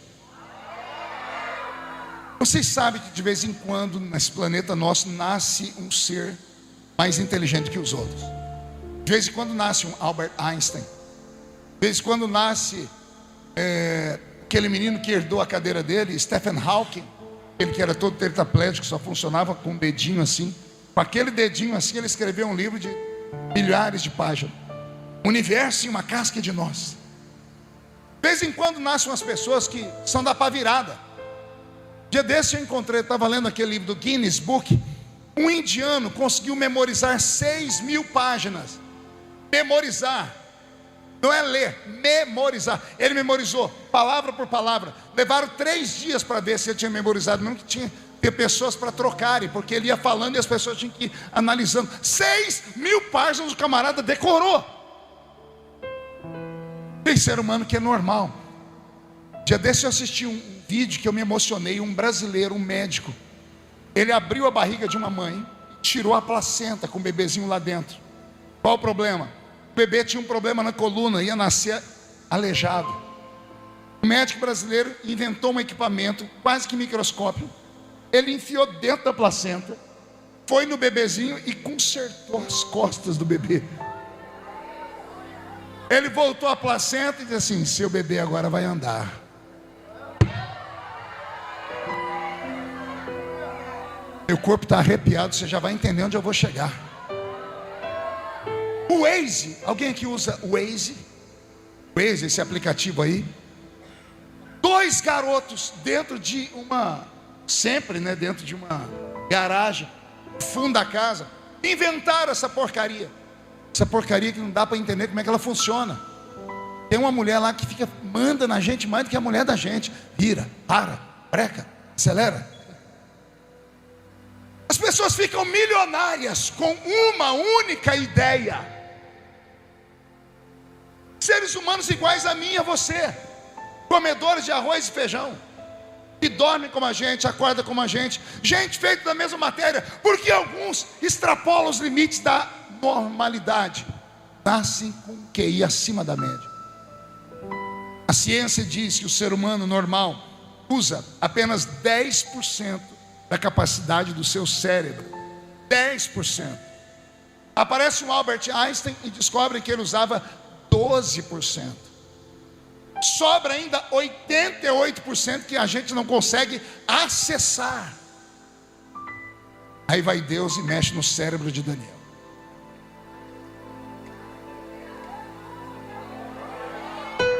Vocês sabem que de vez em quando nesse planeta nosso nasce um ser mais inteligente que os outros. De vez em quando nasce um Albert Einstein. De vez em quando nasce aquele menino que herdou a cadeira dele, Stephen Hawking. Ele que era todo tetraplégico, só funcionava com um dedinho assim. Com aquele dedinho assim ele escreveu um livro de milhares de páginas. Universo em uma casca de nós. De vez em quando nascem umas pessoas que são da pá virada. Dia desse eu encontrei, estava lendo aquele livro do Guinness Book. Um indiano conseguiu memorizar 6.000 páginas. Memorizar, não é ler, memorizar. Ele memorizou palavra por palavra. Levaram 3 dias para ver se ele tinha memorizado. Não que tinha ter pessoas para trocarem, porque ele ia falando e as pessoas tinham que ir analisando. 6.000 páginas o camarada decorou. Tem ser humano que é normal. Dia desse eu assisti um vídeo que eu me emocionei. Um brasileiro, um médico, ele abriu a barriga de uma mãe, tirou a placenta com o bebezinho lá dentro. Qual o problema? O bebê tinha um problema na coluna, ia nascer aleijado. O médico brasileiro inventou um equipamento quase que microscópio. Ele enfiou dentro da placenta, foi no bebezinho e consertou as costas do bebê. Ele voltou a placenta e disse assim: seu bebê agora vai andar. Meu corpo está arrepiado, você já vai entender onde eu vou chegar. O Waze, alguém aqui usa o Waze? Waze, esse aplicativo aí. 2 garotos dentro de uma, sempre, né, dentro de uma garagem, no fundo da casa, inventaram essa porcaria. Essa porcaria que não dá para entender como é que ela funciona. Tem uma mulher lá que manda na gente mais do que a mulher da gente. Vira, para, breca, acelera. As pessoas ficam milionárias com uma única ideia. Seres humanos iguais a mim e a você. comedores de arroz e feijão, que dormem como a gente, acordam como a gente feita da mesma matéria, porque alguns extrapolam os limites da normalidade, nascem com QI acima da média. A ciência diz que o ser humano normal usa apenas 10% da capacidade do seu cérebro. 10%. Aparece um Albert Einstein e descobre que ele usava 12%. Sobra ainda 88% que a gente não consegue acessar. Aí vai Deus e mexe no cérebro de Daniel.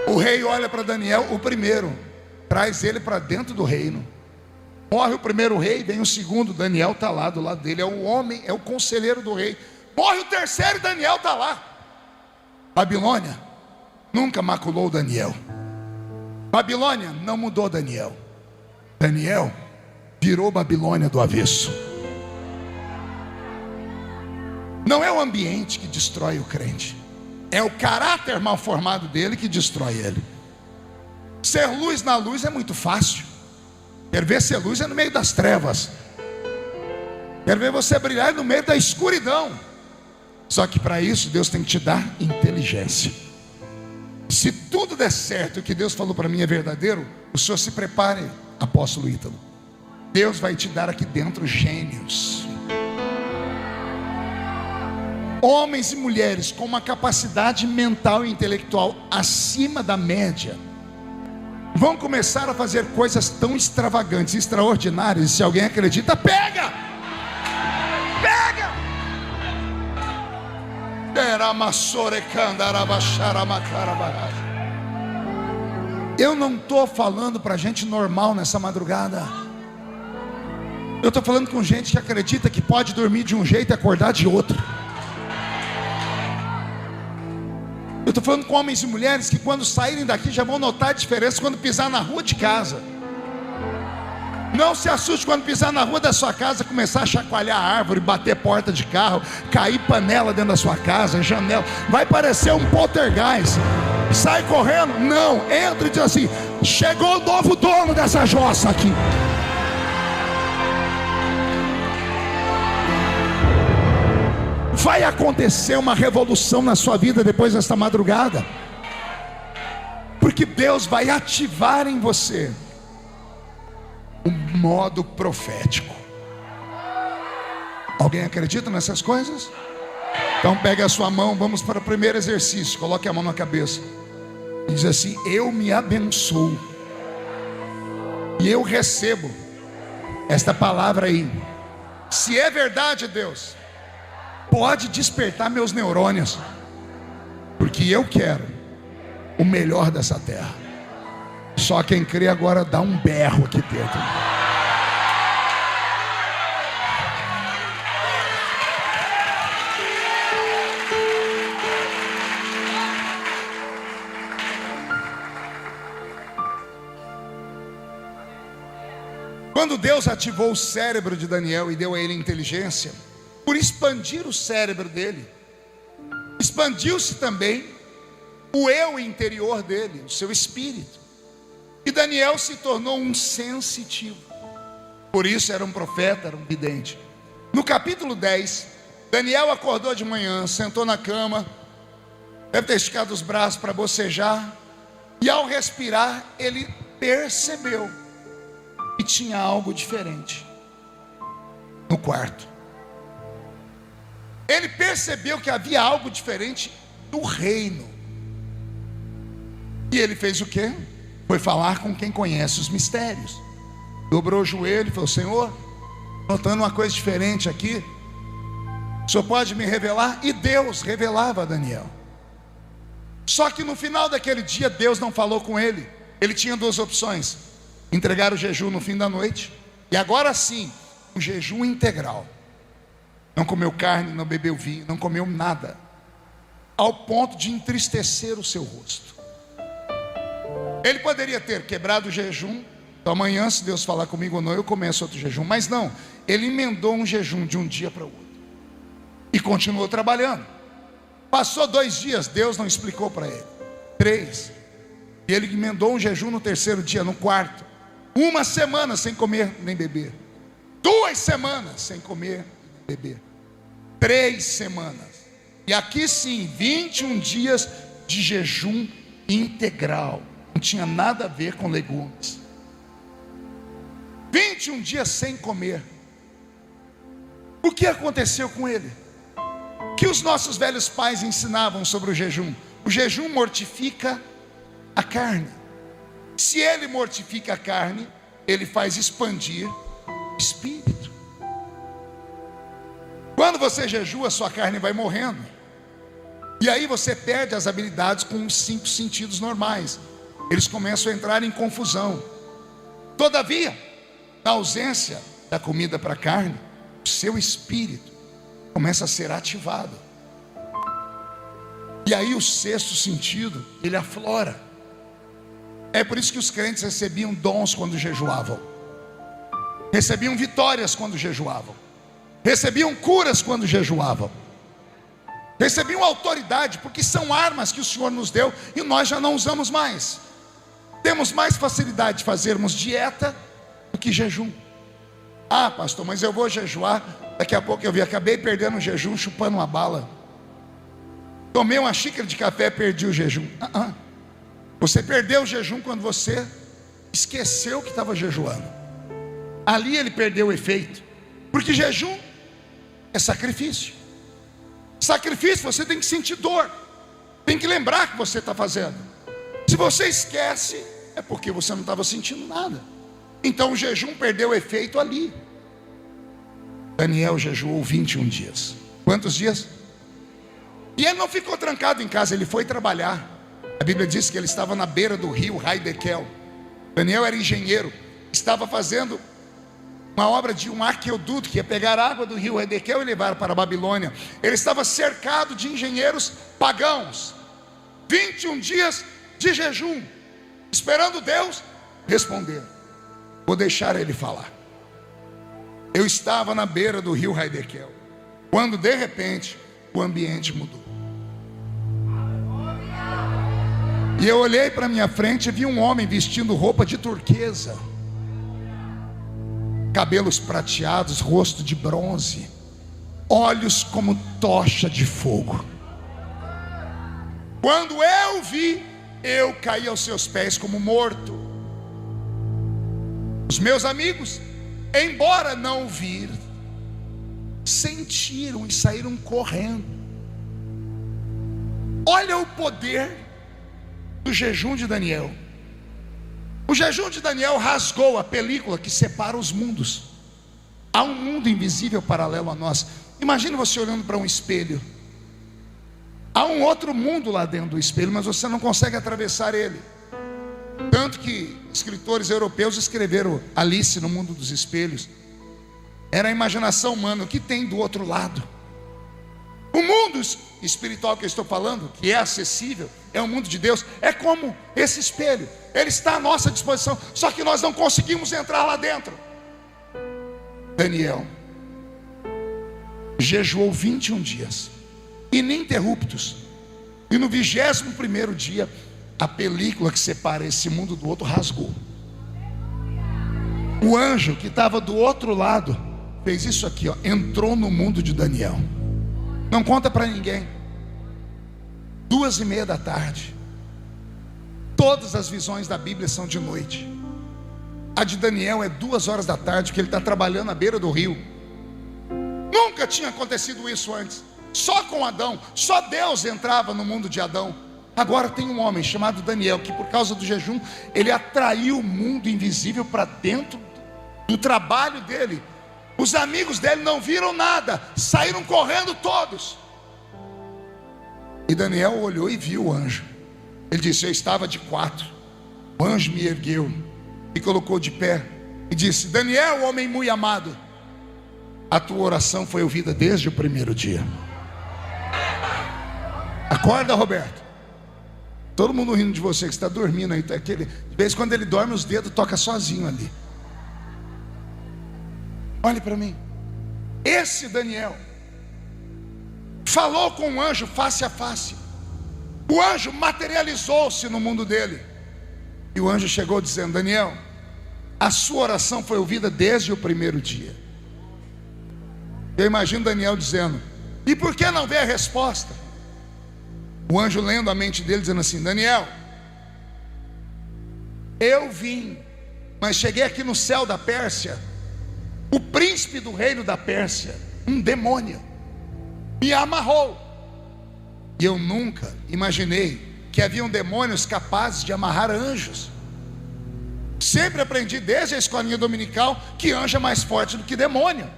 O rei olha para Daniel, o primeiro, traz ele para dentro do reino. Morre o primeiro rei, vem o segundo, Daniel está lá do lado dele, é o homem, é o conselheiro do rei. Morre o terceiro e Daniel está lá. Babilônia nunca maculou Daniel. Babilônia não mudou Daniel. Daniel virou Babilônia do avesso. Não é o ambiente que destrói o crente, é o caráter mal formado dele que destrói ele. Ser luz na luz é muito fácil. Quer ver ser luz é no meio das trevas. Quer ver você brilhar no meio da escuridão. Só que para isso Deus tem que te dar inteligência. Se tudo der certo, o que Deus falou para mim é verdadeiro, o senhor se prepare, apóstolo Ítalo. Deus vai te dar aqui dentro gênios, homens e mulheres com uma capacidade mental e intelectual acima da média, vão começar a fazer coisas tão extravagantes, extraordinárias. E se alguém acredita, pega! Pega! Eu não estou falando para gente normal nessa madrugada. Eu estou falando com gente que acredita que pode dormir de um jeito e acordar de outro. Eu estou falando com homens e mulheres que quando saírem daqui já vão notar a diferença quando pisar na rua de casa. Não se assuste quando pisar na rua da sua casa, começar a chacoalhar a árvore, bater porta de carro, cair panela dentro da sua casa, janela. Vai parecer um poltergeist. Sai correndo? Não, entra e diz assim: chegou o novo dono dessa jossa aqui. Vai acontecer uma revolução na sua vida depois desta madrugada, porque Deus vai ativar em você o modo profético. Alguém acredita nessas coisas? Então pegue a sua mão, vamos para o primeiro exercício. Coloque a mão na cabeça e diz assim: eu me abençoo e eu recebo esta palavra aí. Se é verdade, Deus, pode despertar meus neurônios, porque eu quero o melhor dessa terra. Só quem crê agora dá um berro aqui dentro. Quando Deus ativou o cérebro de Daniel e deu a ele inteligência, por expandir o cérebro dele, expandiu-se também o eu interior dele, o seu espírito. E Daniel se tornou um sensitivo. Por isso era um profeta, era um vidente. No capítulo 10, Daniel acordou de manhã, sentou na cama, deve ter esticado os braços para bocejar, e ao respirar ele percebeu que tinha algo diferente no quarto. Ele percebeu que havia algo diferente no reino. E ele fez o quê? Foi falar com quem conhece os mistérios. Dobrou o joelho e falou: Senhor, notando uma coisa diferente aqui, o Senhor pode me revelar? E Deus revelava a Daniel. Só que no final daquele dia Deus não falou com ele. Ele tinha duas opções: entregar o jejum no fim da noite, e agora sim, um jejum integral. Não comeu carne, não bebeu vinho, não comeu nada, ao ponto de entristecer o seu rosto. Ele poderia ter quebrado o jejum. Então amanhã, se Deus falar comigo ou não, eu começo outro jejum. Mas não, ele emendou um jejum de um dia para o outro e continuou trabalhando. Passou 2 dias, Deus não explicou para ele. 3, E ele emendou um jejum no terceiro dia, no quarto. 1 semana sem comer nem beber. 2 semanas sem comer nem beber. 3 semanas. E aqui sim, 21 dias de jejum integral. Não tinha nada a ver com legumes. 21 dias sem comer. O que aconteceu com ele? O que os nossos velhos pais ensinavam sobre o jejum? O jejum mortifica a carne. Se ele mortifica a carne, ele faz expandir o espírito. Quando você jejua, sua carne vai morrendo. E aí você perde as habilidades com os 5 sentidos normais. Eles começam a entrar em confusão. Todavia, na ausência da comida para a carne, o seu espírito começa a ser ativado. E aí o 6º sentido, ele aflora. É por isso que os crentes recebiam dons quando jejuavam. Recebiam vitórias quando jejuavam. Recebiam curas quando jejuavam. Recebiam autoridade, porque são armas que o Senhor nos deu e nós já não usamos mais. Temos mais facilidade de fazermos dieta do que jejum. Ah, pastor, mas eu vou jejuar. Daqui a pouco acabei perdendo o jejum chupando uma bala. Tomei uma xícara de café, perdi o jejum. Você perdeu o jejum quando você esqueceu que estava jejuando. Ali ele perdeu o efeito. Porque jejum é sacrifício. Sacrifício, você tem que sentir dor. Tem que lembrar que você está fazendo. Se você esquece, é porque você não estava sentindo nada. Então o jejum perdeu o efeito ali. Daniel jejuou 21 dias. Quantos dias? E ele não ficou trancado em casa, ele foi trabalhar. A Bíblia diz que ele estava na beira do rio Raidekel. Daniel era engenheiro, estava fazendo uma obra de um aqueduto que ia pegar água do rio Raidekel e levar para a Babilônia. Ele estava cercado de engenheiros pagãos. 21 dias de jejum, esperando Deus responder. Vou deixar ele falar. Eu estava na beira do rio Raidekel, quando de repente o ambiente mudou. E eu olhei para minha frente e vi um homem vestindo roupa de turquesa, cabelos prateados, rosto de bronze, olhos como tocha de fogo. Quando eu vi, eu caí aos seus pés como morto. Os meus amigos, embora não o viram, sentiram e saíram correndo. Olha o poder do jejum de Daniel. O jejum de Daniel rasgou a película que separa os mundos. Há um mundo invisível paralelo a nós. Imagine você olhando para um espelho. Há um outro mundo lá dentro do espelho, mas você não consegue atravessar ele. Tanto que escritores europeus escreveram Alice no Mundo dos Espelhos. Era a imaginação humana, o que tem do outro lado. O mundo espiritual que eu estou falando, que é acessível, é o mundo de Deus, é como esse espelho. Ele está à nossa disposição, só que nós não conseguimos entrar lá dentro. Daniel jejuou 21 dias ininterruptos, e no 21º dia a película que separa esse mundo do outro rasgou. O anjo que estava do outro lado fez isso aqui, ó, entrou no mundo de Daniel. Não conta para ninguém. 2:30 da tarde. Todas as visões da Bíblia são de noite. A de Daniel é 2 horas da tarde, porque ele está trabalhando à beira do rio. Nunca tinha acontecido isso antes. Só com Adão, só Deus entrava no mundo de Adão. Agora tem um homem chamado Daniel, que por causa do jejum, ele atraiu o mundo invisível para dentro do trabalho dele. Os amigos dele não viram nada, saíram correndo todos. E Daniel olhou e viu o anjo. Ele disse: eu estava de 4. O anjo me ergueu e colocou de pé e disse: Daniel, homem muito amado, a tua oração foi ouvida desde o primeiro dia. Acorda, Roberto. Todo mundo rindo de você que está dormindo aí. De vez em quando ele dorme, os dedos tocam sozinho ali. Olhe para mim. Esse Daniel falou com o anjo face a face. O anjo materializou-se no mundo dele. E o anjo chegou dizendo: Daniel, a sua oração foi ouvida desde o primeiro dia. Eu imagino Daniel dizendo: e por que não veio a resposta? O anjo lendo a mente dele, dizendo assim: Daniel, eu vim, mas cheguei aqui no céu da Pérsia. O príncipe do reino da Pérsia, um demônio, me amarrou. E eu nunca imaginei que haviam demônios capazes de amarrar anjos. Sempre aprendi desde a escolinha dominical que anjo é mais forte do que demônio.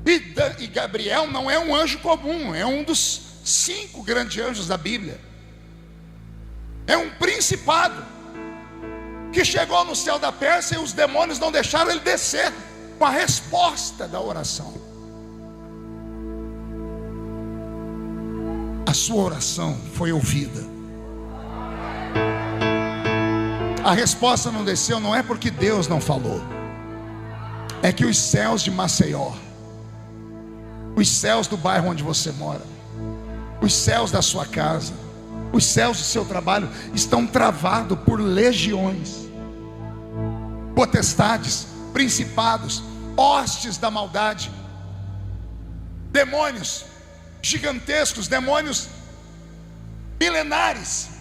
E Gabriel não é um anjo comum, é um dos 5 grandes anjos da Bíblia. É um principado que chegou no céu da Pérsia e os demônios não deixaram ele descer com a resposta da oração. A sua oração foi ouvida. A resposta não desceu, não é porque Deus não falou, é que os céus de Maceió, os céus do bairro onde você mora, os céus da sua casa, os céus do seu trabalho estão travados por legiões, potestades, principados, hostes da maldade, demônios gigantescos, demônios milenares.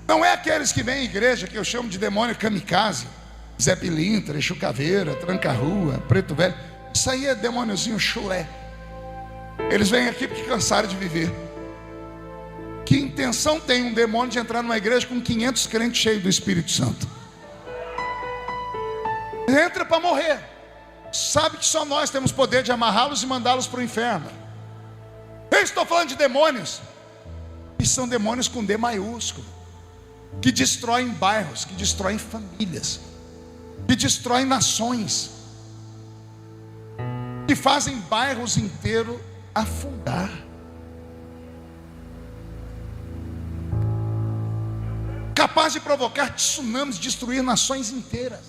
Não é aqueles que vêm à igreja que eu chamo de demônio kamikaze, Zé Pilintra, Exu Caveira, Tranca-Rua, Preto Velho. Isso aí é demôniozinho chulé. Eles vêm aqui porque cansaram de viver. Que intenção tem um demônio de entrar numa igreja com 500 crentes cheios do Espírito Santo? Entra para morrer. Sabe que só nós temos poder de amarrá-los e mandá-los para o inferno. Eu estou falando de demônios, e são demônios com D maiúsculo, que destroem bairros, que destroem famílias, que destroem nações, que fazem bairros inteiros afundar. Capaz de provocar tsunamis, destruir nações inteiras.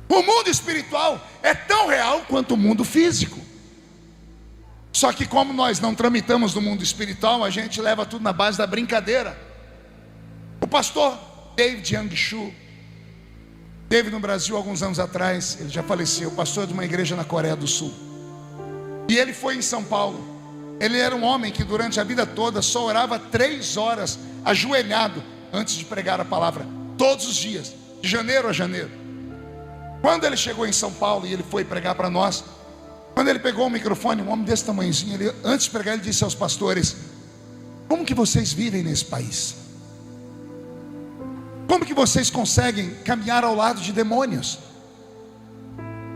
O mundo espiritual é tão real quanto o mundo físico. Só que como nós não tramitamos no mundo espiritual, a gente leva tudo na base da brincadeira. O pastor David Yang Shu esteve no Brasil alguns anos atrás. Ele já faleceu, pastor de uma igreja na Coreia do Sul. E ele foi em São Paulo. Ele era um homem que durante a vida toda só orava 3 horas ajoelhado antes de pregar a palavra, todos os dias, de janeiro a janeiro. Quando ele chegou em São Paulo e ele foi pregar para nós, quando ele pegou o microfone, um homem desse tamanhozinho, ele, antes de pregar, ele disse aos pastores: como que vocês vivem nesse país? Como que vocês conseguem caminhar ao lado de demônios?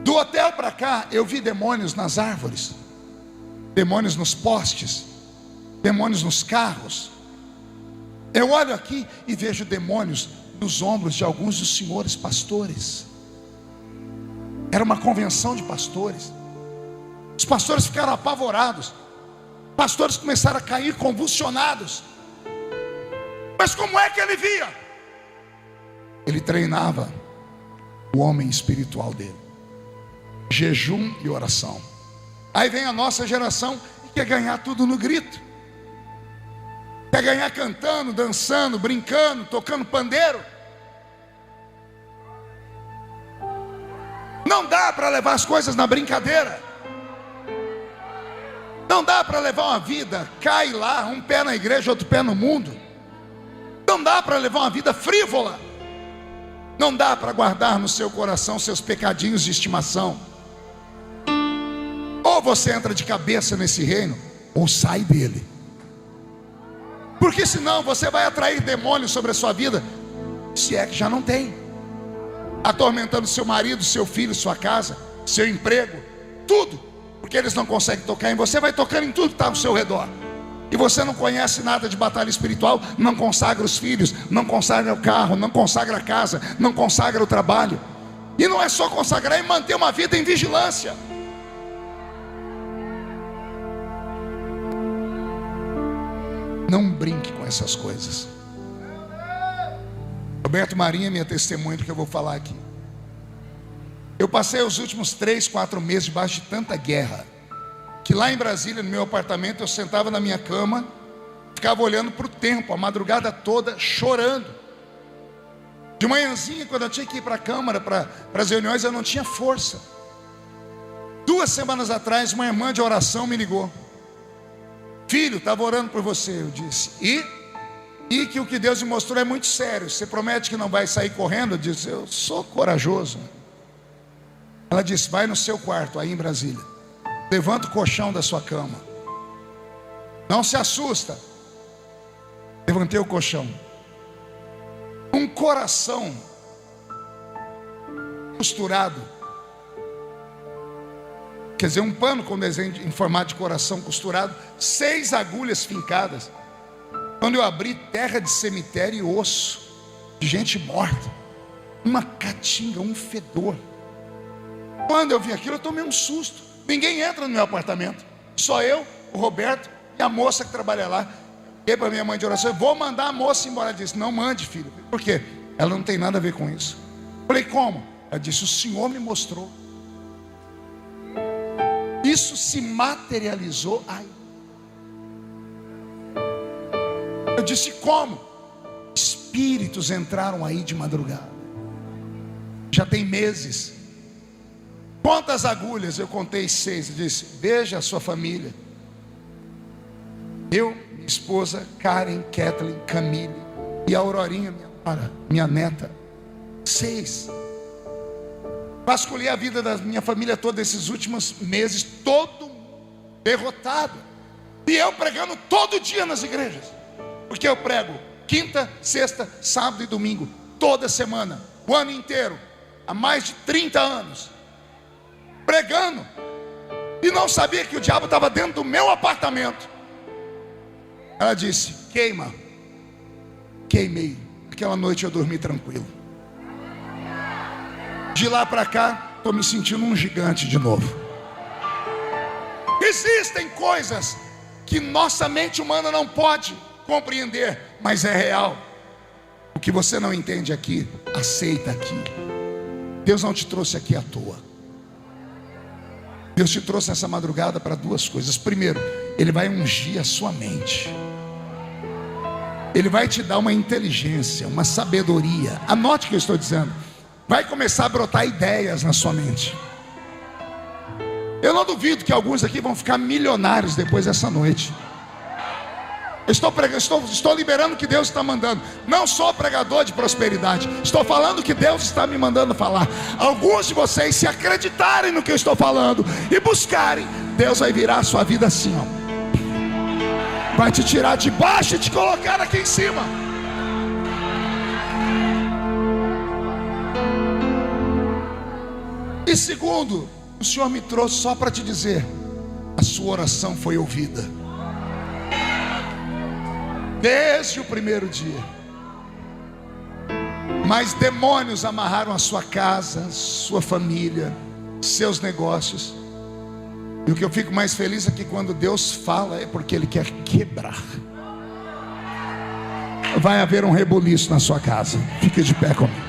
Do hotel para cá, eu vi demônios nas árvores, demônios nos postes, demônios nos carros. Eu olho aqui e vejo demônios nos ombros de alguns dos senhores pastores. Era uma convenção de pastores. Os pastores ficaram apavorados. Pastores começaram a cair convulsionados. Mas como é que ele via? Ele treinava o homem espiritual dele. Jejum e oração. Aí vem a nossa geração e quer ganhar tudo no grito. Quer ganhar cantando, dançando, brincando, tocando pandeiro. Não dá para levar as coisas na brincadeira. Não dá para levar uma vida, cai lá, um pé na igreja, outro pé no mundo. Não dá para levar uma vida frívola. Não dá para guardar no seu coração seus pecadinhos de estimação. Ou você entra de cabeça nesse reino, ou sai dele. Porque senão você vai atrair demônios sobre a sua vida, se é que já não tem, atormentando seu marido, seu filho, sua casa, seu emprego, tudo, porque eles não conseguem tocar em você. Vai tocando em tudo que está ao seu redor, e você não conhece nada de batalha espiritual. Não consagra os filhos, não consagra o carro, não consagra a casa, não consagra o trabalho. E não é só consagrar, é manter uma vida em vigilância. Não brinque com essas coisas. Roberto Marinho é minha testemunha do que eu vou falar aqui. Eu passei os últimos 3, 4 meses debaixo de tanta guerra, que lá em Brasília, no meu apartamento, eu sentava na minha cama, ficava olhando para o tempo, a madrugada toda, chorando. De manhãzinha, quando eu tinha que ir para a Câmara, para as reuniões, eu não tinha força. 2 semanas atrás, uma irmã de oração me ligou. Filho, estava orando por você, eu disse. E que o que Deus me mostrou é muito sério. Você promete que não vai sair correndo? Eu disse, eu sou corajoso. Ela disse, vai no seu quarto, aí em Brasília. Levanta o colchão da sua cama. Não se assusta. Levantei o colchão. Um coração costurado. Quer dizer, um pano com desenho em formato de coração costurado. 6 agulhas fincadas. Quando eu abri, terra de cemitério e osso de gente morta. Uma catinga, um fedor. Quando eu vi aquilo, eu tomei um susto. Ninguém entra no meu apartamento. Só eu, o Roberto e a moça que trabalha lá. Liguei para minha mãe de oração, eu vou mandar a moça embora. Ela disse, não mande, filho. Por quê? Ela não tem nada a ver com isso. Falei, como? Ela disse, o Senhor me mostrou. Isso se materializou aí. Eu disse, como? Espíritos entraram aí de madrugada. Já tem meses. Quantas agulhas? Eu contei 6. Eu disse, veja a sua família. Eu, minha esposa, Karen, Kathleen, Camille e a Aurorinha, minha neta. 6. Vasculhei a vida da minha família toda esses últimos meses, todo derrotado. E eu pregando todo dia nas igrejas. Porque eu prego quinta, sexta, sábado e domingo, toda semana, o ano inteiro, há mais de 30 anos, pregando. E não sabia que o diabo estava dentro do meu apartamento. Ela disse, queima. Queimei. Aquela noite eu dormi tranquilo. De lá para cá, estou me sentindo um gigante de novo. Existem coisas que nossa mente humana não pode compreender, mas é real. O que você não entende aqui, aceita aqui. Deus não te trouxe aqui à toa. Deus te trouxe essa madrugada para 2 coisas. Primeiro, Ele vai ungir a sua mente. Ele vai te dar uma inteligência, uma sabedoria. Anote o que eu estou dizendo. Vai começar a brotar ideias na sua mente. Eu não duvido que alguns aqui vão ficar milionários depois dessa noite. Estou liberando o que Deus está mandando. Não sou pregador de prosperidade. Estou falando o que Deus está me mandando falar. Alguns de vocês, se acreditarem no que eu estou falando e buscarem, Deus vai virar a sua vida assim, ó. Vai te tirar de baixo e te colocar aqui em cima. E segundo, o Senhor me trouxe só para te dizer, a sua oração foi ouvida. Desde o primeiro dia. Mas demônios amarraram a sua casa, sua família, seus negócios. E o que eu fico mais feliz é que quando Deus fala é porque Ele quer quebrar. Vai haver um rebuliço na sua casa. Fique de pé comigo.